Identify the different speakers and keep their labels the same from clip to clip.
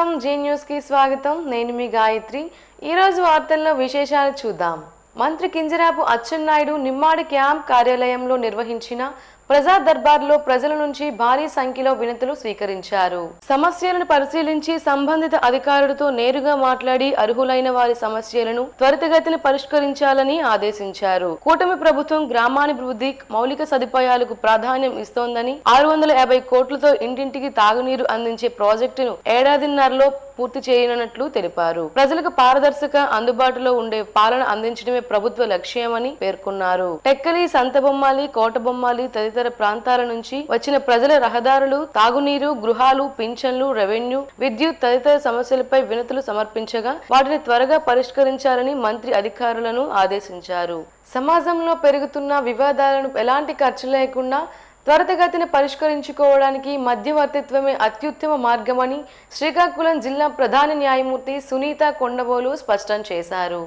Speaker 1: నమస్కారం, G news కి స్వాగతం. నేను మీ గాయత్రి. ఈ రోజు వార్తల్లో విశేషాలు చూద్దాం. మంత్రి కింజరాపు అచ్చెన్నాయుడు నిమ్మాడి క్యాంప్ కార్యాలయంలో నిర్వహించిన ప్రజా దర్బార్లో ప్రజల నుంచి భారీ సంఖ్యలో వినతులు స్వీకరించారు. సమస్యలను పరిశీలించి సంబంధిత అధికారులతో నేరుగా మాట్లాడి అర్హులైన వారి సమస్యలను త్వరితగతిన పరిష్కరించాలని ఆదేశించారు. కూటమి ప్రభుత్వం గ్రామాభివృద్ధి, మౌలిక సదుపాయాలకు ప్రాధాన్యం ఇస్తోందని 650 కోట్లతో ఇంటింటికి తాగునీరు అందించే ప్రాజెక్టును ఏడాదిన్నరలో పూర్తి చేయనున్నట్లు తెలిపారు. ప్రజలకు పారదర్శక, అందుబాటులో ఉండే పాలన అందించడమే ప్రభుత్వ లక్ష్యమని పేర్కొన్నారు. టెక్కలి, సంతబొమ్మాలి, కోటబొమ్మాలి తదితర ప్రాంతాల నుంచి వచ్చిన ప్రజల రహదారులు, తాగునీరు, గృహాలు, పింఛన్లు, రెవెన్యూ, విద్యుత్ తదితర సమస్యలపై వినతులు సమర్పించగా వాటిని త్వరగా పరిష్కరించాలని మంత్రి అధికారులను ఆదేశించారు. సమాజంలో పెరుగుతున్న వివాదాలను ఎలాంటి ఖర్చు లేకుండా త్వరితగతిన పరిష్కరించుకోవడానికి మధ్యవర్తిత్వమే అత్యుత్తమ మార్గమని శ్రీకాకుళం జిల్లా ప్రధాన న్యాయమూర్తి సునీత కొండబోలు స్పష్టం చేశారు.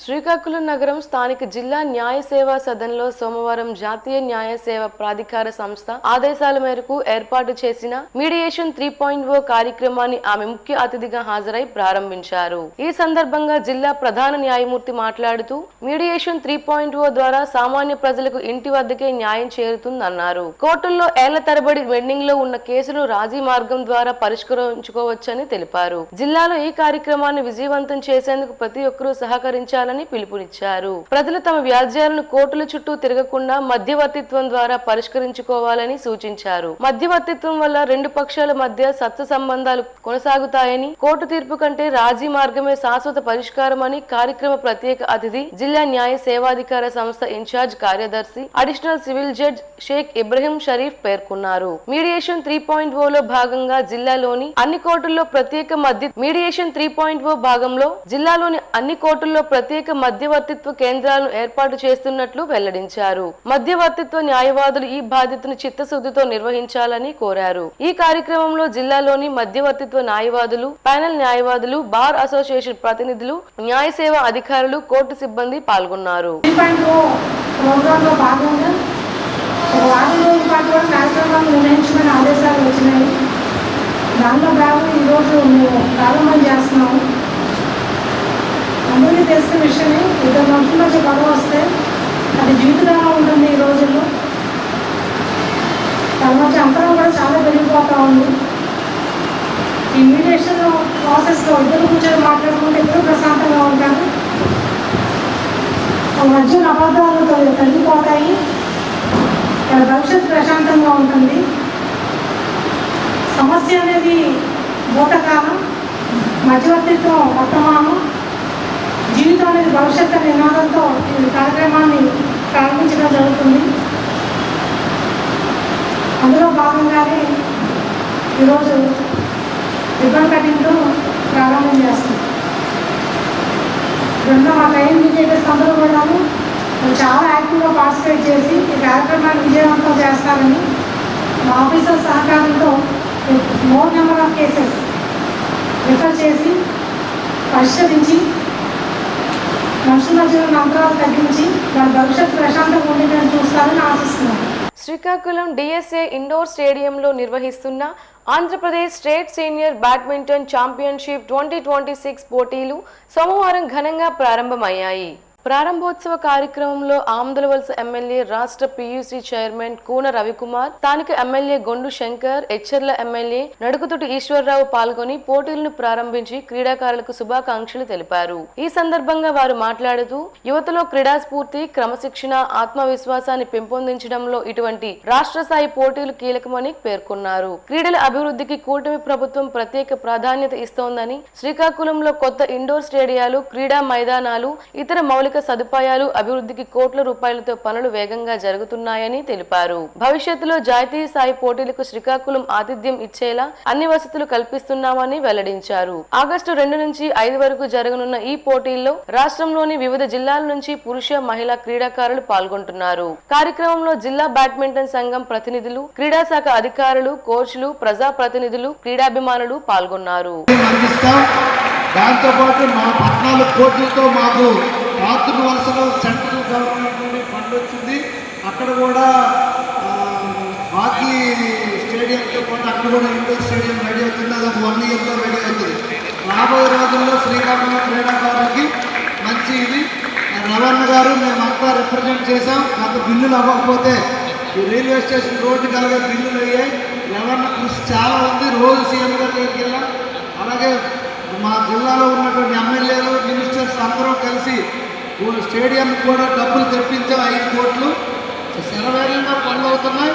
Speaker 1: శ్రీకాకుళం నగరం స్థానిక జిల్లా న్యాయ సేవా సదన్లో సోమవారం జాతీయ న్యాయ సేవ ప్రాధికార సంస్థ ఆదేశాల మేరకు ఏర్పాటు చేసిన మీడియేషన్ 3.0 కార్యక్రమాన్ని ఆమె ముఖ్య అతిథిగా హాజరై ప్రారంభించారు. ఈ సందర్భంగా జిల్లా ప్రధాన న్యాయమూర్తి మాట్లాడుతూ మీడియేషన్ 3.0 ద్వారా సామాన్య ప్రజలకు ఇంటి వద్దకే న్యాయం చేరుతుందన్నారు. కోర్టుల్లో ఏళ్ల తరబడి పెండింగ్ లో ఉన్న కేసులు రాజీ మార్గం ద్వారా పరిష్కరించుకోవచ్చని తెలిపారు. జిల్లాలో ఈ కార్యక్రమాన్ని విజయవంతం చేసేందుకు ప్రతి ఒక్కరూ సహకరించాలని పిలుపునిచ్చారు. ప్రజలు తమ వ్యాజ్యాలను కోర్టుల చుట్టూ తిరగకుండా మధ్యవర్తిత్వం ద్వారా పరిష్కరించుకోవాలని సూచించారు. మధ్యవర్తిత్వం వల్ల రెండు పక్షాల మధ్య సత్స సంబంధాలు కొనసాగుతాయని, కోర్టు తీర్పు కంటే రాజీ మార్గమే శాశ్వత పరిష్కారం అని కార్యక్రమ ప్రత్యేక అతిథి జిల్లా న్యాయ సేవాధికార సంస్థ ఇన్ఛార్జ్ కార్యదర్శి additional civil judge Sheikh Ibrahim Sharif పేర్కొన్నారు. మీడియేషన్ 3.0లో భాగంగా జిల్లాలోని అన్ని కోర్టుల్లో ప్రత్యేక మధ్యవర్తిత్వ కేంద్రాలను ఏర్పాటు చేస్తున్నట్లు వెల్లడించారు. మధ్యవర్తిత్వ న్యాయవాదులు ఈ బాధ్యతను చిత్తశుద్ధితో నిర్వహించాలని కోరారు. ఈ కార్యక్రమంలో జిల్లాలోని మధ్యవర్తిత్వ న్యాయవాదులు, ప్యానెల్ న్యాయవాదులు, బార్ అసోసియేషన్ ప్రతినిధులు, న్యాయ సేవా అధికారులు, కోర్టు సిబ్బంది పాల్గొన్నారు.
Speaker 2: అందరికీ తెలిసిన విషయమే. ఇద్దరు మనుషుల మధ్య గొడవ వస్తే అది జీవితంగా ఉంటుంది. ఈ రోజుల్లో తన మధ్య అంతరం కూడా చాలా పెరిగిపోతూ ఉంది. ఈ మీడియేషన్ ప్రాసెస్లో ఇద్దరు కూర్చొని మాట్లాడుకుంటే ఎప్పుడు ప్రశాంతంగా ఉంటారు. మధ్య అబద్ధాలు తగ్గిపోతాయి. తన భవిష్యత్తు ప్రశాంతంగా ఉంటుంది. సమస్య అనేది భూతకాలం, మధ్యవర్తిత్వం వర్తమానం, జీవితం అనేది భవిష్యత్తు నినాదంతో ఈ కార్యక్రమాన్ని ప్రారంభించడం జరుగుతుంది. అందులో భాగంగానే ఈరోజు రిబ్బన్ కటింగ్తో ప్రారంభం చేస్తుంది. ఇప్పుడున్న మా ట్రైన్ మీడియేటర్స్ అందరూ కూడా చాలా యాక్టివ్గా పార్టిసిపేట్ చేసి ఈ కార్యక్రమాన్ని విజయవంతం చేస్తారని మా ఆఫీసర్ సహకారంతో more number of cases refer చేసి పరిష్కరించి మనుషుల మధ్య అంతరాలు తగ్గించి వారి భవిష్యత్తు ప్రశాంతంగా ఉండేదని చూస్తారని ఆశిస్తున్నాను.
Speaker 1: శ్రీకాకుళం డిఎస్ఏ ఇండోర్ స్టేడియంలో నిర్వహిస్తున్న Andhra Pradesh state senior badminton championship 2026 పోటీలు సోమవారం ఘనంగా ప్రారంభమయ్యాయి. ప్రారంభోత్సవ కార్యక్రమంలో ఆమదలవలస ఎమ్మెల్యే, రాష్ట్ర పియూసీ చైర్మన్ కూన రవికుమార్, స్థానిక ఎమ్మెల్యే గొండు శంకర్, ఎచ్చెర్ల ఎమ్మెల్యే నడుకుతుటి ఈశ్వర్రావు పాల్గొని పోటీలను ప్రారంభించి క్రీడాకారులకు శుభాకాంక్షలు తెలిపారు. ఈ సందర్భంగా వారు మాట్లాడుతూ యువతలో క్రీడాస్ఫూర్తి, క్రమశిక్షణ, ఆత్మవిశ్వాసాన్ని పెంపొందించడంలో ఇటువంటి రాష్ట్ర స్థాయి పోటీలు కీలకమని పేర్కొన్నారు. క్రీడల అభివృద్ధికి కూటమి ప్రభుత్వం ప్రత్యేక ప్రాధాన్యత ఇస్తోందని, శ్రీకాకుళంలో కొత్త ఇండోర్ స్టేడియాలు, క్రీడా మైదానాలు, ఇతర మౌలిక సదుపాయాలు అభివృద్ధికి కోట్ల రూపాయలతో పనులు వేగంగా జరుగుతున్నాయని తెలిపారు. భవిష్యత్తులో జాతీయ స్థాయి పోటీలకు శ్రీకాకుళం ఆతిథ్యం ఇచ్చేలా అన్ని వసతులు కల్పిస్తున్నామని వెల్లడించారు. ఆగస్టు 2 నుంచి 5 వరకు జరగనున్న ఈ పోటీల్లో రాష్ట్రంలోని వివిధ జిల్లాల నుంచి పురుష, మహిళా క్రీడాకారులు పాల్గొంటున్నారు. కార్యక్రమంలో జిల్లా బ్యాడ్మింటన్ సంఘం ప్రతినిధులు, క్రీడా శాఖ అధికారులు, కోచ్లు, ప్రజా ప్రతినిధులు, క్రీడాభిమానులు పాల్గొన్నారు.
Speaker 3: దాంతోపాటు మా 14 కోట్లతో మాకు రాత్రి వలసలో సెంట్రల్ గవర్నమెంట్ నుండి ఫండ్ వచ్చింది. అక్కడ కూడా హాకీ స్టేడియంతో పాటు పార్కులు కూడా ఇండోర్ స్టేడియం రెడీ అవుతుంది. అది ఒక 1 ఇయర్లో రెడీ అవుతుంది. రాబోయే రోజుల్లో శ్రీకాకుళం క్రీడాకారులకి మంచి ఇది. రవణ గారు మేమంతా రిప్రజెంట్ చేసాం. గత బిల్లులు అవ్వకపోతే ఈ రైల్వే స్టేషన్ రోడ్డు కలిగే బిల్లులు అయ్యాయి. రవణ కృషి చాలా ఉంది. రోజు సీఎం గారి దగ్గరికి వెళ్ళాం. అలాగే మా జిల్లాలో ఉన్నటువంటి ఎమ్మెల్యేలు మినిస్టర్స్ అందరూ కలిసి స్టేడియం కూడా డబ్బులు తెప్పించాం. 5 కోట్లు శరవేగంగా పనులు అవుతున్నాయి.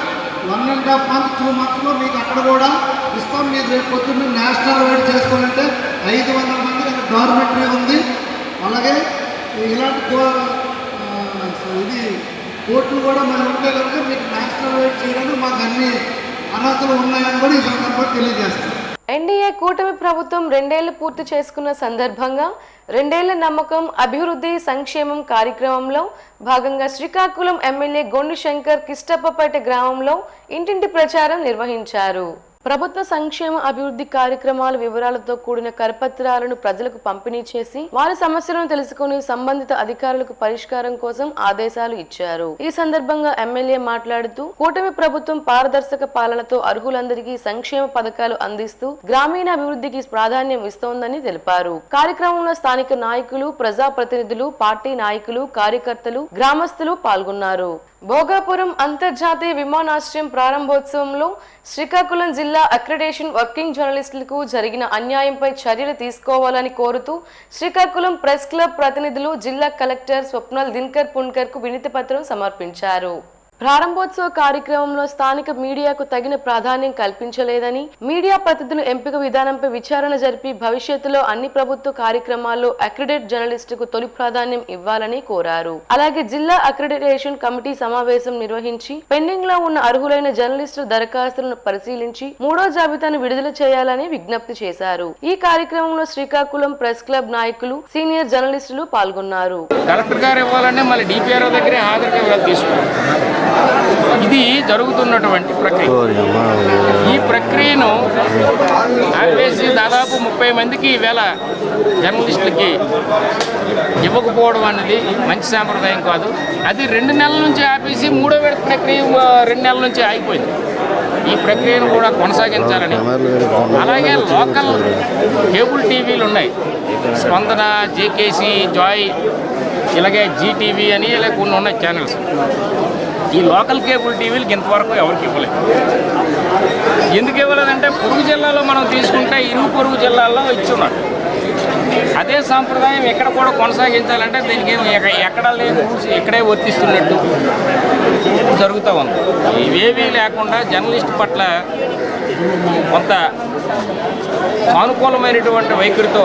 Speaker 3: 1.5 month 2 monthsలో మీకు అక్కడ కూడా ఇస్తాం. మీరు రేపు పొద్దున్న నేషనల్ వైడ్ చేసుకోవాలంటే 500 మంది డార్మెటరీ ఉంది. అలాగే ఇలాంటి ఇది కోర్టులు కూడా మనం ఉంటే కనుక మీకు నేషనల్ వైడ్ చేయడానికి మాకు అన్ని అర్హతలు ఉన్నాయని కూడా ఈ సందర్భంగా తెలియజేస్తాం.
Speaker 1: ఎన్డీఏ కూటమి ప్రభుత్వం 2 ఏళ్లు పూర్తి చేసుకున్న సందర్భంగా 2 ఏళ్ల నమ్మకం అభివృద్ధి సంక్షేమం కార్యక్రమంలో భాగంగా శ్రీకాకుళం ఎమ్మెల్యే గొండు శంకర్ కిష్టప్పపేట గ్రామంలో ఇంటింటి ప్రచారం నిర్వహించారు. ప్రభుత్వ సంక్షేమ అభివృద్ధి కార్యక్రమాల వివరాలతో కూడిన కరపత్రాలను ప్రజలకు పంపిణీ చేసి వారి సమస్యలను తెలుసుకుని సంబంధిత అధికారులకు పరిష్కారం కోసం ఆదేశాలు ఇచ్చారు. ఈ సందర్భంగా ఎమ్మెల్యే మాట్లాడుతూ కూటమి ప్రభుత్వం పారదర్శక పాలనతో అర్హులందరికీ సంక్షేమ పథకాలు అందిస్తూ గ్రామీణ అభివృద్ధికి ప్రాధాన్యం ఇస్తోందని తెలిపారు. కార్యక్రమంలో స్థానిక నాయకులు, ప్రజాప్రతినిధులు, పార్టీ నాయకులు, కార్యకర్తలు, గ్రామస్తులు పాల్గొన్నారు. భోగాపురం అంతర్జాతీయ విమానాశ్రయం ప్రారంభోత్సవంలో శ్రీకాకుళం జిల్లా అక్రిడేషన్ వర్కింగ్ జర్నలిస్టులకు జరిగిన అన్యాయంపై చర్యలు తీసుకోవాలని కోరుతూ శ్రీకాకుళం ప్రెస్ క్లబ్ ప్రతినిధులు జిల్లా కలెక్టర్ స్వప్నల్ దినకర్ పున్కర్ కు వినతి పత్రం సమర్పించారు. ప్రారంభోత్సవ కార్యక్రమంలో స్థానిక మీడియాకు తగిన ప్రాధాన్యం కల్పించలేదని, మీడియా ప్రతినిధుల ఎంపిక విధానంపై విచారణ జరిపి భవిష్యత్తులో అన్ని ప్రభుత్వ కార్యక్రమాల్లో అక్రిడేట్ జర్నలిస్టుకు తొలి ప్రాధాన్యం ఇవ్వాలని కోరారు. అలాగే జిల్లా అక్రిడిటేషన్ కమిటీ సమావేశం నిర్వహించి పెండింగ్ లో ఉన్న అర్హులైన జర్నలిస్టుల దరఖాస్తులను పరిశీలించి 3వ జాబితాను విడుదల చేయాలని విజ్ఞప్తి చేశారు. ఈ కార్యక్రమంలో శ్రీకాకుళం ప్రెస్ క్లబ్ నాయకులు, సీనియర్ జర్నలిస్టులు పాల్గొన్నారు.
Speaker 4: కలెక్టర్ గారు ఇవ్వాలంటే మళ్ళీ డిపిఆర్ఓ దగ్గరే హాజరు తీసుకున్నారు. ఇది జరుగుతున్నటువంటి ప్రక్రియ. ఈ ప్రక్రియను ఆపేసి దాదాపు 30 మందికి ఈవేళ జర్నలిస్టులకి ఇవ్వకపోవడం అనేది మంచి సాంప్రదాయం కాదు. అది 2 నెలల నుంచి ఆపేసి 3వ విడత ప్రక్రియ 2 నెలల నుంచి ఆగిపోయింది. ఈ ప్రక్రియను కూడా కొనసాగించాలని, అలాగే లోకల్ కేబుల్ టీవీలు ఉన్నాయి, స్పందన, జేకేసీ, జాయ్, ఇలాగే జీటీవీ అని ఇలా కొన్ని ఉన్నాయి ఛానల్స్. ఈ లోకల్ కేబుల్ టీవీలకి ఇంతవరకు ఎవరికి ఇవ్వలేదు. ఎందుకు ఇవ్వలేదంటే పొరుగు జిల్లాలో మనం తీసుకుంటే ఇరుగు పొరుగు జిల్లాల్లో ఇచ్చున్నారు. అదే సాంప్రదాయం ఎక్కడ కూడా కొనసాగించాలంటే దీనికి ఎక్కడ లేదు, ఇక్కడే వర్తిస్తున్నట్టు జరుగుతూ ఉంది. ఇవేవీ లేకుండా జర్నలిస్ట్ పట్ల కొంత సానుకూలమైనటువంటి వైఖరితో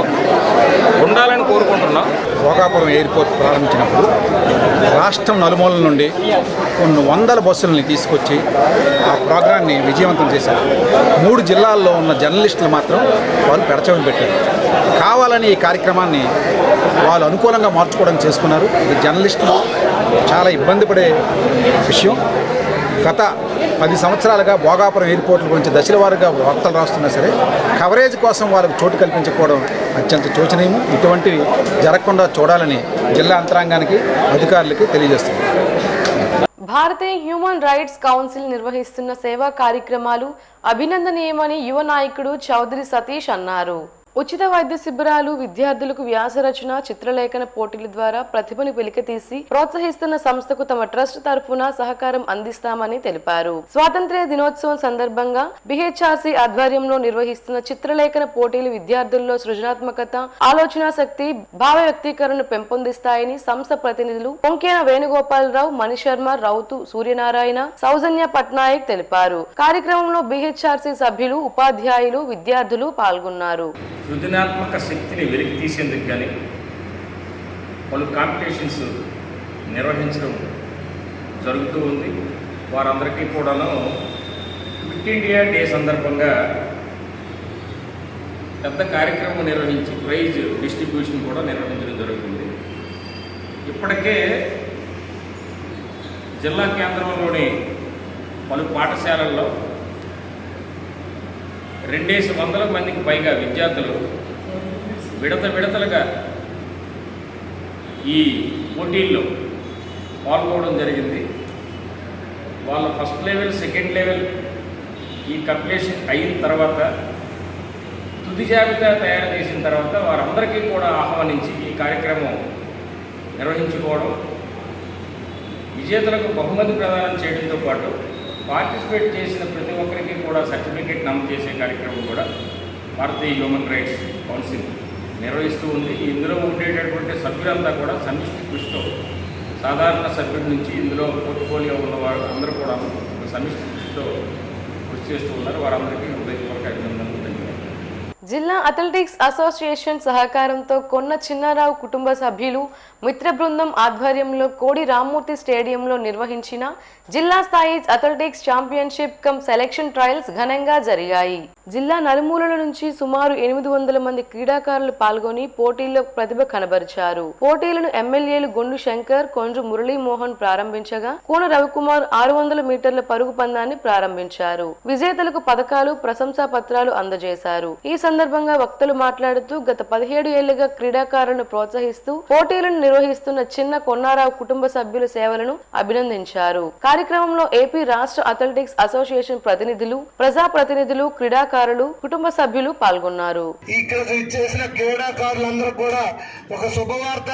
Speaker 4: ఉండాలని కోరుకుంటున్నాం.
Speaker 5: భోగాపురం ఎయిర్పోర్ట్ ప్రారంభించినప్పుడు రాష్ట్రం నలుమూలల నుండి కొన్ని వందల బస్సులని తీసుకొచ్చి ఆ ప్రోగ్రాన్ని విజయవంతం చేశారు. 3 జిల్లాల్లో ఉన్న జర్నలిస్టులు మాత్రం వాళ్ళు పెడచెవిన పెట్టారు. కావాలని ఈ కార్యక్రమాన్ని వాళ్ళు అనుకూలంగా మార్చుకోవడం చేసుకున్నారు. ఇది జర్నలిస్టులు చాలా ఇబ్బంది పడే విషయం. గత 10 సంవత్సరాలుగా భోగాపురం ఎయిర్పోర్ట్ల గురించి దశల వారీగా వార్తలు రాస్తున్నా సరే కవరేజ్ కోసం వాళ్ళకు చోటు కల్పించకపోవడం అత్యంత శోచనీయం. ఇటువంటివి జరగకుండా చూడాలని జిల్లా యంత్రాంగానికి, అధికారులకి తెలియజేస్తుంది.
Speaker 1: భారతీయ హ్యూమన్ రైట్స్ కౌన్సిల్ నిర్వహిస్తున్న సేవా కార్యక్రమాలు అభినందనీయమని యువ నాయకుడు చౌదరి సతీష్ అన్నారు. ఉచిత వైద్య శిబిరాలు, విద్యార్థులకు వ్యాసరచన, చిత్రలేఖన పోటీల ద్వారా ప్రతిభను వెలికితీసి ప్రోత్సహిస్తున్న సంస్థకు తమ ట్రస్ట్ తరఫున సహకారం అందిస్తామని తెలిపారు. స్వాతంత్ర్య దినోత్సవం సందర్భంగా బిహెచ్ఆర్సీ ఆధ్వర్యంలో నిర్వహిస్తున్న చిత్రలేఖన పోటీలు విద్యార్థుల్లో సృజనాత్మకత, ఆలోచన శక్తి, భావ వ్యక్తీకరణను పెంపొందిస్తాయని సంస్థ ప్రతినిధులు పొంకేన వేణుగోపాలరావు, మణిశర్మ, రౌతు సూర్యనారాయణ, సౌజన్య పట్నాయక్ తెలిపారు. కార్యక్రమంలో బిహెచ్ఆర్సీ సభ్యులు, ఉపాధ్యాయులు, విద్యార్థులు పాల్గొన్నారు.
Speaker 6: సృజనాత్మక శక్తిని వెలికి తీసేందుకు కానీ పలు కాంపిటీషన్స్ నిర్వహించడం జరుగుతూ ఉంది. వారందరికీ కూడాను క్విట్ ఇండియా డే సందర్భంగా పెద్ద కార్యక్రమం నిర్వహించి ప్రైజ్ డిస్ట్రిబ్యూషన్ కూడా నిర్వహించడం జరుగుతుంది. ఇప్పటికే జిల్లా కేంద్రంలోని పలు పాఠశాలల్లో 200 మందికి పైగా విద్యార్థులు విడతలుగా ఈ పోటీల్లో పాల్గొనడం జరిగింది. వాళ్ళ ఫస్ట్ లెవెల్, సెకండ్ లెవెల్ ఈ కంప్లీషన్ అయిన తర్వాత తుది జాబితా తయారు చేసిన తర్వాత వారందరికీ కూడా ఆహ్వానించి ఈ కార్యక్రమం నిర్వహించుకోవడం, విజేతలకు బహుమతి ప్రదానం చేయడంతో పాటు పార్టిసిపేట్ చేసిన ప్రతి ఒక్కరికి కూడా సర్టిఫికేట్ నమోదు చేసే కార్యక్రమం కూడా భారతీయ హ్యూమన్ రైట్స్ కౌన్సిల్ నిర్వహిస్తూ ఉంది. ఇందులో ఉండేటటువంటి సభ్యులంతా కూడా సమిష్టి కృషితో, సాధారణ సభ్యుల నుంచి ఇందులో పోర్ట్ఫోలియో ఉన్నవారు అందరూ కూడా సమిష్టి కృషితో కృషి చేస్తూ ఉన్నారు. వారందరికీ హృదయపూర్వక అభినందనలు.
Speaker 1: జిల్లా అథ్లెటిక్స్ అసోసియేషన్ సహకారంతో కొన్న చిన్నారావు కుటుంబ సభ్యులు మిత్ర బృందం ఆధ్వర్యంలో కోడి రామ్మూర్తి స్టేడియంలో నిర్వహించిన జిల్లా స్థాయి athletics championship come selection trials ఘనంగా జరిగాయి. జిల్లా నలుమూలల నుంచి సుమారు 800 మంది క్రీడాకారులు పాల్గొని పోటీల్లో ప్రతిభ కనబరిచారు. పోటీలను ఎమ్మెల్యేలు గొండు శంకర్, కొండ్రు మురళీమోహన్ ప్రారంభించగా కోన రవికుమార్ 600 మీటర్ల పరుగు పందాన్ని ప్రారంభించారు. విజేతలకు పథకాలు, ప్రశంసా పత్రాలు అందజేశారు. ఈ సందర్భంగా వక్తలు మాట్లాడుతూ గత 17 ఏళ్లుగా క్రీడాకారులను ప్రోత్సహిస్తూ పోటీలను నిర్వహిస్తున్న చిన్న కొన్నారావు కుటుంబ సభ్యుల సేవలను అభినందించారు. కార్యక్రమంలో ఏపీ రాష్ట్ర అథ్లెటిక్స్ అసోసియేషన్ ప్రతినిధులు, ప్రజాప్రతినిధులు, క్రీడాకారులు, కుటుంబ సభ్యులు పాల్గొన్నారు.
Speaker 3: ఇక్కడ చేసిన క్రీడాకారులందరూ కూడా ఒక శుభవార్త.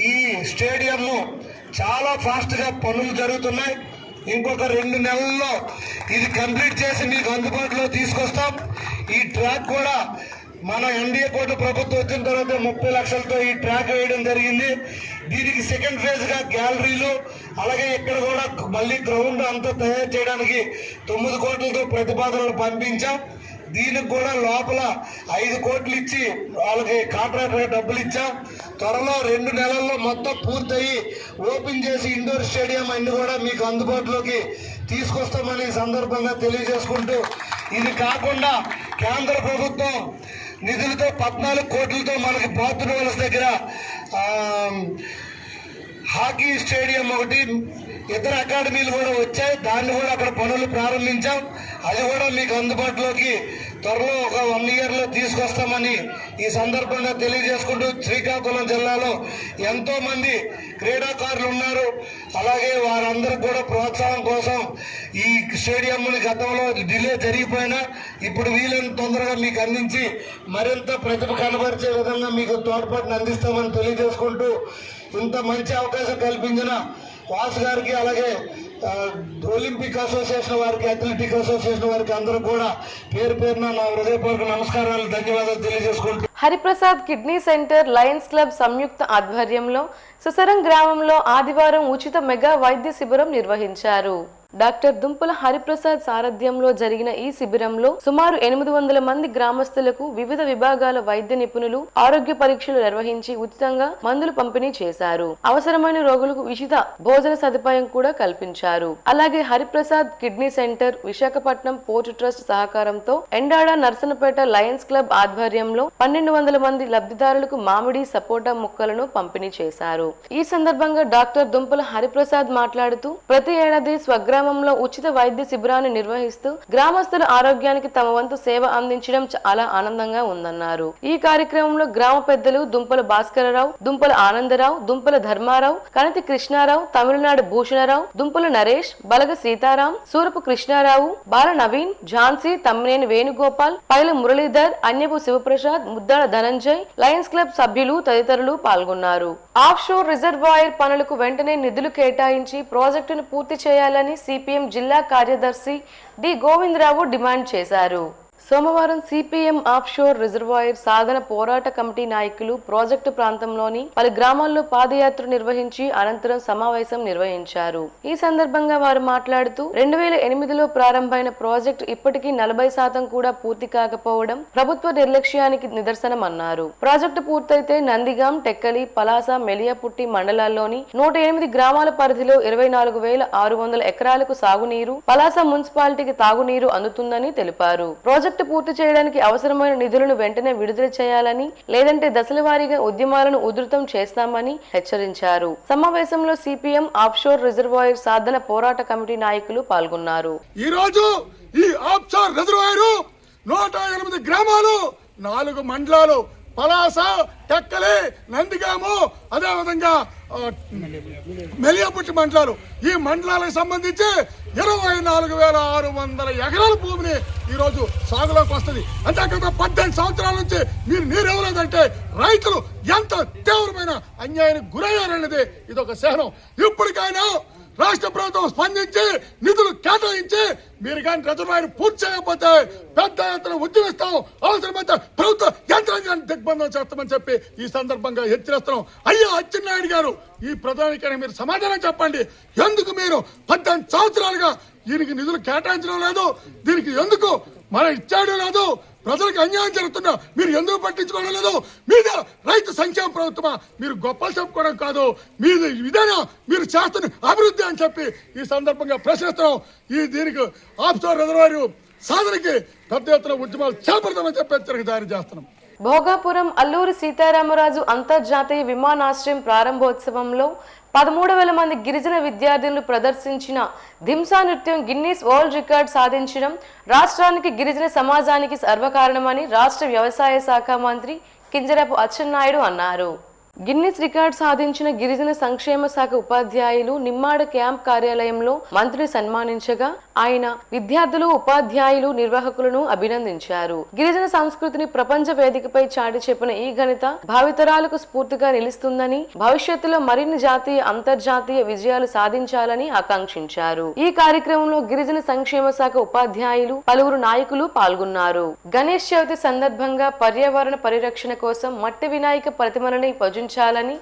Speaker 3: ఈ స్టేడియం చాలా ఫాస్ట్ గా పనులు జరుగుతున్నాయి. ఇంకొక 2 నెలల్లో ఇది కంప్లీట్ చేసి మీకు అందుబాటులో తీసుకొస్తాం. ఈ ట్రాక్ కూడా మన ఎన్డీఏ కోట ప్రభుత్వం వచ్చిన తర్వాత 30 లక్షలతో ఈ ట్రాక్ వేయడం జరిగింది. దీనికి సెకండ్ ఫేజ్ గా గ్యాలరీలు, అలాగే ఇక్కడ కూడా మళ్ళీ గ్రౌండ్ అంతా తయారు చేయడానికి 9 కోట్లతో ప్రతిపాదనలు పంపించాం. దీనికి కూడా లోపల 5 కోట్లు ఇచ్చి వాళ్ళకి కాంట్రాక్టర్ డబ్బులు ఇచ్చాం. త్వరలో 2 నెలల్లో మొత్తం పూర్తయి ఓపెన్ చేసి ఇండోర్ స్టేడియం అన్ని కూడా మీకు అందుబాటులోకి తీసుకొస్తామని సందర్భంగా తెలియజేసుకుంటూ, ఇది కాకుండా కేంద్ర ప్రభుత్వం నిధులతో 14 కోట్లతో మనకి బాతునోల్స్ దగ్గర హాకీ స్టేడియం ఒకటి, ఇతర అకాడమీలు కూడా వచ్చాయి. దాన్ని కూడా అక్కడ పనులు ప్రారంభించాం. అది కూడా మీకు అందుబాటులోకి త్వరలో ఒక 1 ఇయర్లో తీసుకొస్తామని ఈ సందర్భంగా తెలియజేసుకుంటూ, శ్రీకాకుళం జిల్లాలో ఎంతో మంది క్రీడాకారులు ఉన్నారు. అలాగే వారందరికి కూడా ప్రోత్సాహం కోసం ఈ స్టేడియంని గతంలో డిలే జరిగిపోయినా ఇప్పుడు వీలైన తొందరగా మీకు అందించి మరింత ప్రతిభ కనబరిచే విధంగా మీకు తోడ్పాటును అందిస్తామని తెలియజేసుకుంటూ, ఇంత మంచి అవకాశం కల్పించిన వాసు గారికి, అలాగే ఒలింపిక్ అసోసియేషన్ వారికి, అథ్లెటిక్ అసోసియేషన్ వారికి అందరూ కూడా పేరు పేరున నా హృదయపూర్వక నమస్కారాలు, ధన్యవాదాలు తెలియజేసుకుంటూ,
Speaker 1: Hariprasad kidney centre, lions club సంయుక్త ఆధ్వర్యంలో సుసరం గ్రామంలో ఆదివారం ఉచిత మెగా వైద్య శిబిరం నిర్వహించారు. డాక్టర్ దుంపల హరిప్రసాద్ సారథ్యంలో జరిగిన ఈ శిబిరంలో సుమారు 800 మంది గ్రామస్తులకు వివిధ విభాగాల వైద్య నిపుణులు ఆరోగ్య పరీక్షలు నిర్వహించి ఉచితంగా మందులు పంపిణీ చేశారు. అవసరమైన రోగులకు ఉచిత భోజన సదుపాయం కూడా కల్పించారు. అలాగే Hariprasad kidney centre, Visakhapatnam port trust సహకారంతో ఎండాడ నర్సనపేట లయన్స్ క్లబ్ ఆధ్వర్యంలో 1200 మంది లబ్ధిదారులకు మామిడి, సపోటా మొక్కలను పంపిణీ చేశారు. ఈ సందర్భంగా డాక్టర్ దుంపల హరిప్రసాద్ మాట్లాడుతూ ప్రతి ఏడాది స్వగ్రామంలో ఉచిత వైద్య శిబిరాన్ని నిర్వహిస్తూ గ్రామస్తుల ఆరోగ్యానికి తమ వంతు సేవ అందించడం చాలా ఆనందంగా ఉందన్నారు. ఈ కార్యక్రమంలో గ్రామ పెద్దలు దుంపల భాస్కరరావు, దుంపల ఆనందరావు, దుంపల ధర్మారావు, కణతి కృష్ణారావు, తమిళనాడు భూషణరావు, దుంపల నరేష్, బలగ సీతారాం, సూరపు కృష్ణారావు, బాల నవీన్, ఝాన్సీ, తమ్మినేని వేణుగోపాల్, పైల మురళీధర్, అన్యపు శివప్రసాద్, ముద్దాడ ధనంజయ్, లయన్స్ క్లబ్ సభ్యులు తదితరులు పాల్గొన్నారు. ఆఫ్ షోర్ రిజర్వాయర్ పనులకు వెంటనే నిధులు కేటాయించి ప్రాజెక్టును పూర్తి చేయాలని సిపిఎం జిల్లా కార్యదర్శి డి గోవిందరావు డిమాండ్ చేశారు. సోమవారం సిపిఎం ఆఫ్ షోర్ రిజర్వాయర్ సాధన పోరాట కమిటీ నాయకులు ప్రాజెక్టు ప్రాంతంలోని పలు గ్రామాల్లో పాదయాత్ర నిర్వహించి అనంతరం సమావేశం నిర్వహించారు. ఈ సందర్భంగా వారు మాట్లాడుతూ 2008లో ప్రారంభమైన ప్రాజెక్టు ఇప్పటికీ 40% కూడా పూర్తి కాకపోవడం ప్రభుత్వ నిర్లక్ష్యానికి నిదర్శనమన్నారు. ప్రాజెక్టు పూర్తయితే నందిగాం, టెక్కలి, పలాస, మెలియాపుట్టి మండలాల్లోని 108 గ్రామాల పరిధిలో 24,600 ఎకరాలకు సాగునీరు, పలాస మున్సిపాలిటీకి తాగునీరు అందుతుందని తెలిపారు. ప్రాజెక్టు పూర్తి చేయడానికి అవసరమైన నిధులను వెంటనే విడుదల చేయాలని, లేదంటే దశల వారీగా ఉద్యమాలను ఉధృతం చేస్తామని హెచ్చరించారు. సమావేశంలో సిపిఎం ఆఫ్ షోర్ రిజర్వాయర్ సాధన పోరాట కమిటీ నాయకులు పాల్గొన్నారు.
Speaker 7: ఈ రోజు ఈ ఆఫ్ షోర్ రిజర్వాయర్ 108 గ్రామాలు, 4 మండలాలు, పలాస, టెక్కలి, నందిగాము, అదేవిధంగా మెలియాపుట్టి మండలాలు, ఈ మండలాలకు సంబంధించి 24,600 300 ఎకరాల భూమిని ఈరోజు సాగులోకి వస్తుంది. అంతేకాక 18 సంవత్సరాల నుంచి మీరు నీరు ఇవ్వలేదంటే రైతులు ఎంత తీవ్రమైన అన్యాయానికి గురయ్యారనేది ఇది ఒక చిహ్నం. ఇప్పటికైనా రాష్ట్ర ప్రభుత్వం స్పందించి నిధులు కేటాయించి మీరు కానీ రిజర్వాయర్ పూర్తి చేయకపోతే పెద్ద ఎత్తున ఉద్యమిస్తాం, అవసరమైతే ప్రభుత్వ యంత్రాంగాన్ని దిగ్బంధం చేస్తామని చెప్పి ఈ సందర్భంగా హెచ్చరిస్తున్నాం. అయ్యా అచ్చెన్నాయుడు గారు, ఈ ప్రధానికైనా మీరు సమాధానం చెప్పండి. ఎందుకు మీరు 18 సంవత్సరాలుగా దీనికి నిధులు కేటాయించడం లేదు? దీనికి ఎందుకు మన ఇచ్చాడు లేదు? ప్రజలకు అన్యాయం జరుగుతున్నా మీరు ఎందుకు పట్టించుకోవడం లేదు? మీద రైతు సంక్షేమ ప్రభుత్వమా? మీరు గొప్పలు చెప్పుకోవడం కాదు, మీది ఇదేనా మీరు చేస్తున్న అభివృద్ధి అని చెప్పి ఈ సందర్భంగా ప్రశ్నిస్తున్నాం. దీనికి ఆఫ్షోర్ రిజర్వాయర్ సాధనకి పెద్ద ఎత్తున ఉద్యమాలు చేపడతామని చెప్పి హెచ్చరిక జారీ చేస్తున్నాం.
Speaker 1: భోగాపురం అల్లూరి సీతారామరాజు అంతర్జాతీయ విమానాశ్రయం ప్రారంభోత్సవంలో 13,000 మంది గిరిజన విద్యార్థులు ప్రదర్శించిన ధింసా నృత్యం గిన్నీస్ వరల్డ్ రికార్డ్ సాధించడం రాష్ట్రానికి గిరిజన సమాజానికి సర్వకారణమని రాష్ట్ర వ్యవసాయ శాఖ మంత్రి కింజరాపు అచ్చెన్నాయుడు అన్నారు. గిన్నిస్ రికార్డ్ సాధించిన గిరిజన సంక్షేమ శాఖ ఉపాధ్యాయులు నిమ్మాడ క్యాంప్ కార్యాలయంలో మంత్రిని సన్మానించగా ఆయన విద్యార్థులు, ఉపాధ్యాయులు, నిర్వాహకులను అభినందించారు. గిరిజన సంస్కృతిని ప్రపంచ వేదికపై చాటి చెప్పిన ఈ ఘనత భావితరాలకు స్ఫూర్తిగా నిలుస్తుందని, భవిష్యత్తులో మరిన్ని జాతీయ, అంతర్జాతీయ విజయాలు సాధించాలని ఆకాంక్షించారు. ఈ కార్యక్రమంలో గిరిజన సంక్షేమ శాఖ ఉపాధ్యాయులు, పలువురు నాయకులు పాల్గొన్నారు. గణేష్ చవితి సందర్భంగా పర్యావరణ పరిరక్షణ కోసం మట్టి వినాయక ప్రతిమలని పూజించాలని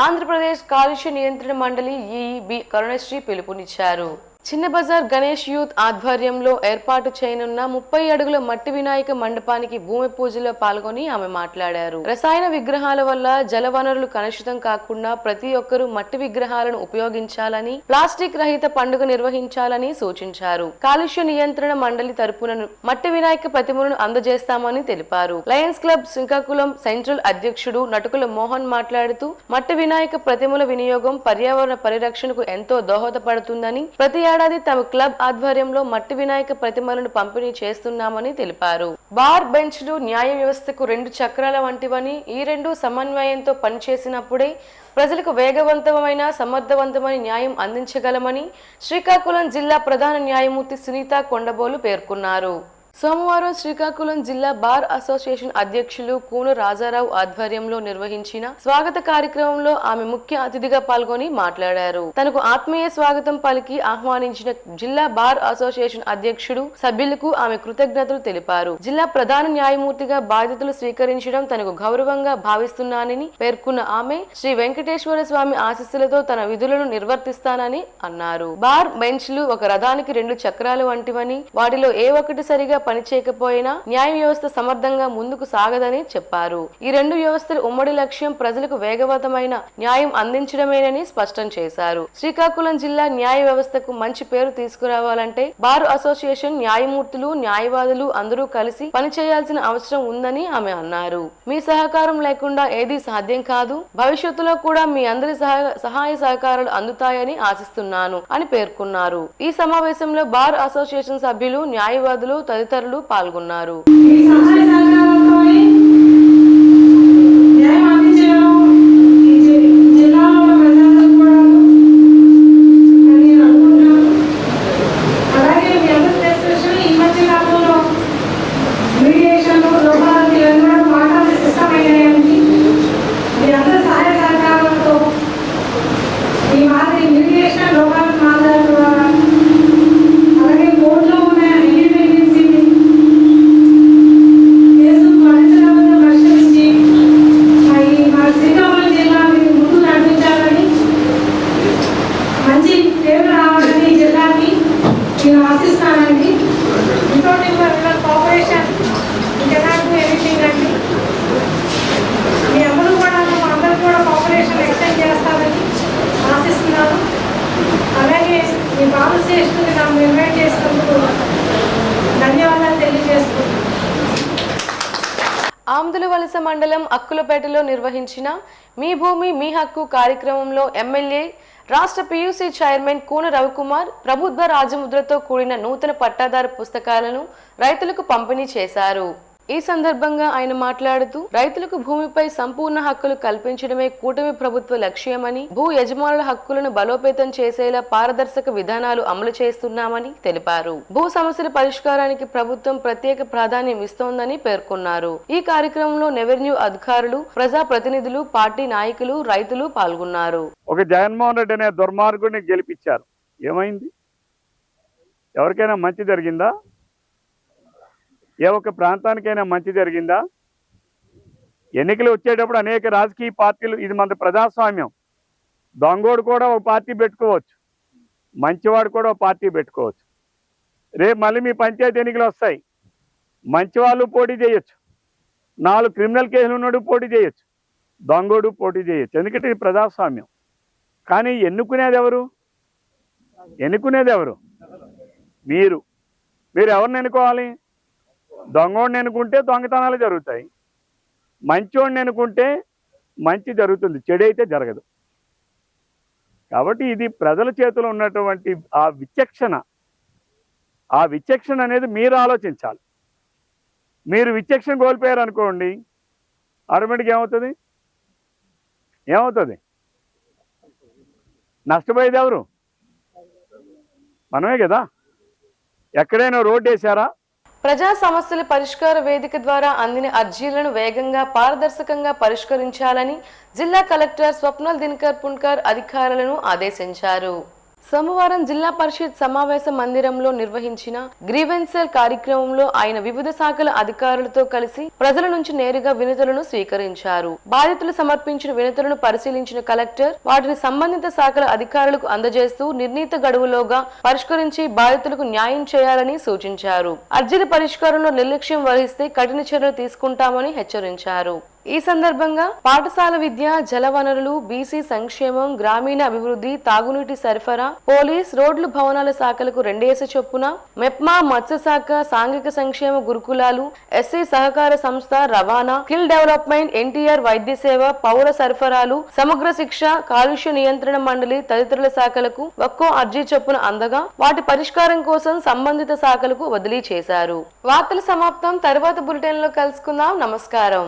Speaker 1: ఆంధ్రప్రదేశ్ కాలుష్య నియంత్రణ మండలి ఈఈబి కరుణశ్రీ పిలుపునిచ్చారు. చిన్న బజార్ గణేష్ యూత్ ఆధ్వర్యంలో ఏర్పాటు చేయనున్న 30 అడుగుల మట్టి వినాయక మండపానికి భూమి పూజలో పాల్గొని ఆమె మాట్లాడారు. రసాయన విగ్రహాల వల్ల జల వనరులు కలుషితం కాకుండా ప్రతి ఒక్కరూ మట్టి విగ్రహాలను ఉపయోగించాలని, ప్లాస్టిక్ రహిత పండుగ నిర్వహించాలని సూచించారు. కాలుష్య నియంత్రణ మండలి తరపున మట్టి వినాయక ప్రతిమలను అందజేస్తామని తెలిపారు. లయన్స్ క్లబ్ శ్రీకాకుళం సెంట్రల్ అధ్యక్షుడు నటుకుల మోహన్ మాట్లాడుతూ మట్టి వినాయక ప్రతిమల వినియోగం పర్యావరణ పరిరక్షణకు ఎంతో దోహదపడుతుందని, ప్రతి ఏడాది తమ క్లబ్ ఆధ్వర్యంలో మట్టి వినాయక ప్రతిమలను పంపిణీ చేస్తున్నామని తెలిపారు. బార్ బెంచ్లు న్యాయ వ్యవస్థకు 2 చక్రాల వంటివని, ఈ 2 సమన్వయంతో పనిచేసినప్పుడే ప్రజలకు వేగవంతమైన, సమర్థవంతమైన న్యాయం అందించగలమని శ్రీకాకుళం జిల్లా ప్రధాన న్యాయమూర్తి సునీత కొండబోలు పేర్కొన్నారు. సోమవారం శ్రీకాకుళం జిల్లా బార్ అసోసియేషన్ అధ్యక్షులు కూన రాజారావు ఆధ్వర్యంలో నిర్వహించిన స్వాగత కార్యక్రమంలో ఆమె ముఖ్య అతిథిగా పాల్గొని మాట్లాడారు. తనకు ఆత్మీయ స్వాగతం పలికి ఆహ్వానించిన జిల్లా బార్ అసోసియేషన్ అధ్యక్షుడు, సభ్యులకు ఆమె కృతజ్ఞతలు తెలిపారు. జిల్లా ప్రధాన న్యాయమూర్తిగా బాధ్యతలు స్వీకరించడం తనకు గౌరవంగా భావిస్తున్నానని పేర్కొన్న ఆమె శ్రీ వెంకటేశ్వర స్వామి ఆశీస్సులతో తన విధులను నిర్వర్తిస్తానని అన్నారు. బార్ బెంచ్లు ఒక రథానికి 2 చక్రాలు వంటివని, వాటిలో ఏ ఒక్కటి సరిగా పనిచేయకపోయినా న్యాయ వ్యవస్థ సమర్థంగా ముందుకు సాగదని చెప్పారు. ఈ 2 వ్యవస్థల ఉమ్మడి లక్ష్యం ప్రజలకు వేగవంతమైన న్యాయం అందించడమేనని స్పష్టం చేశారు. శ్రీకాకుళం జిల్లా న్యాయ వ్యవస్థకు మంచి పేరు తీసుకురావాలంటే బార్ అసోసియేషన్ న్యాయమూర్తులు, న్యాయవాదులు అందరూ కలిసి పనిచేయాల్సిన అవసరం ఉందని ఆమె అన్నారు. మీ సహకారం లేకుండా ఏదీ సాధ్యం కాదు. భవిష్యత్తులో కూడా మీ అందరి సహాయ సహకారాలు అందుతాయని ఆశిస్తున్నాను అని పేర్కొన్నారు. ఈ సమావేశంలో బార్ అసోసియేషన్ సభ్యులు, న్యాయవాదులు తదితరులు పాల్గొన్నారు. ఆమ్దులవలస మండలం అక్కులపేటలో నిర్వహించిన మీ భూమి మీ హక్కు కార్యక్రమంలో ఎమ్మెల్యే, రాష్ట్ర పియూసీ చైర్మన్ కూన రవికుమార్ ప్రభుత్వ రాజముద్రతో కూడిన నూతన పట్టాదారు పుస్తకాలను రైతులకు పంపిణీ చేశారు. ఈ సందర్భంగా ఆయన మాట్లాడుతూ రైతులకు భూమిపై సంపూర్ణ హక్కులు కల్పించడమే కూటమి ప్రభుత్వ లక్ష్యమని, భూ యజమానుల హక్కులను బలోపేతం చేసేలా పారదర్శక విధానాలు అమలు చేస్తున్నామని తెలిపారు. భూ సమస్యల పరిష్కారానికి ప్రభుత్వం ప్రత్యేక ప్రాధాన్యం ఇస్తోందని పేర్కొన్నారు. ఈ కార్యక్రమంలో రెవెన్యూ అధికారులు, ప్రజా ప్రతినిధులు, పార్టీ నాయకులు, రైతులు పాల్గొన్నారు.
Speaker 8: ఒక జగన్మోహన్ రెడ్డి అనే దుర్మార్గుడిని గెలిపించారు. ఏమైంది? ఎవరికైనా మంచి జరిగిందా? ఏ ఒక్క ప్రాంతానికైనా మంచి జరిగిందా? ఎన్నికలు వచ్చేటప్పుడు అనేక రాజకీయ పార్టీలు, ఇది మన ప్రజాస్వామ్యం, దొంగోడు కూడా ఒక పార్టీ పెట్టుకోవచ్చు, మంచివాడు కూడా ఒక పార్టీ పెట్టుకోవచ్చు. రేపు మళ్ళీ మీ పంచాయతీ ఎన్నికలు వస్తాయి, మంచి వాళ్ళు పోటీ చేయొచ్చు, 4 క్రిమినల్ కేసులు ఉన్నాడు పోటీ చేయొచ్చు, దొంగోడు పోటీ చేయొచ్చు. ఎందుకంటే ఇది ప్రజాస్వామ్యం. కానీ ఎన్నుకునేది ఎవరు? మీరు ఎవరిని ఎన్నుకోవాలి? దొంగోడిని ఎన్నుకుంటే దొంగతనాలు జరుగుతాయి, మంచోడిని ఎన్నుకుంటే మంచి జరుగుతుంది, చెడు అయితే జరగదు. కాబట్టి ఇది ప్రజల చేతిలో ఉన్నటువంటి ఆ విచక్షణ అనేది మీరు ఆలోచించాలి. మీరు విచక్షణ కోల్పోయారు అనుకోండి, ఆటోమేటిక్గా ఏమవుతుంది? నష్టపోయేది ఎవరు? మనమే కదా. ఎక్కడైనా రోడ్డు వేసారా?
Speaker 1: ప్రజా సమస్యల పరిష్కార వేదిక ద్వారా అందిన అర్జీలను వేగంగా, పారదర్శకంగా పరిష్కరించాలని జిల్లా కలెక్టర్ స్వప్నల్ దినకర్ పున్కర్ అధికారులను ఆదేశించారు. సోమవారం జిల్లా పరిషత్ సమావేశ మందిరంలో నిర్వహించిన గ్రీవెన్సెల్ కార్యక్రమంలో ఆయన వివిధ శాఖల అధికారులతో కలిసి ప్రజల నుంచి నేరుగా వినతులను స్వీకరించారు. బాధితులు సమర్పించిన వినతులను పరిశీలించిన కలెక్టర్ వాటిని సంబంధిత శాఖల అధికారులకు అందజేస్తూ నిర్ణీత గడువులోగా పరిష్కరించి బాధితులకు న్యాయం చేయాలని సూచించారు. అర్జీల పరిష్కారంలో నిర్లక్ష్యం వహిస్తే కఠిన చర్యలు తీసుకుంటామని హెచ్చరించారు. ఈ సందర్భంగా పాఠశాల విద్య, జలవనరులు, బీసీ సంక్షేమం, గ్రామీణ అభివృద్ధి, తాగునీటి సరఫరా, పోలీస్, రోడ్లు, భవనాల శాఖలకు 2 చొప్పున, మెప్మా, మత్స్యశాఖ, సాంఘిక సంక్షేమ గురుకులాలు, ఎస్సీ సహకార సంస్థ, రవాణా, స్కిల్ డెవలప్మెంట్, ఎన్టీఆర్ వైద్య సేవ, పౌర సరఫరాలు, సమగ్ర శిక్ష, కాలుష్య నియంత్రణ మండలి తదితరుల శాఖలకు ఒక్కో అర్జీ చొప్పున అందగా వాటి పరిష్కారం కోసం సంబంధిత శాఖలకు బదిలీ చేశారు. వార్తల సమాప్తం. తర్వాత బులెటిన్ లో కలుసుకుందాం. నమస్కారం.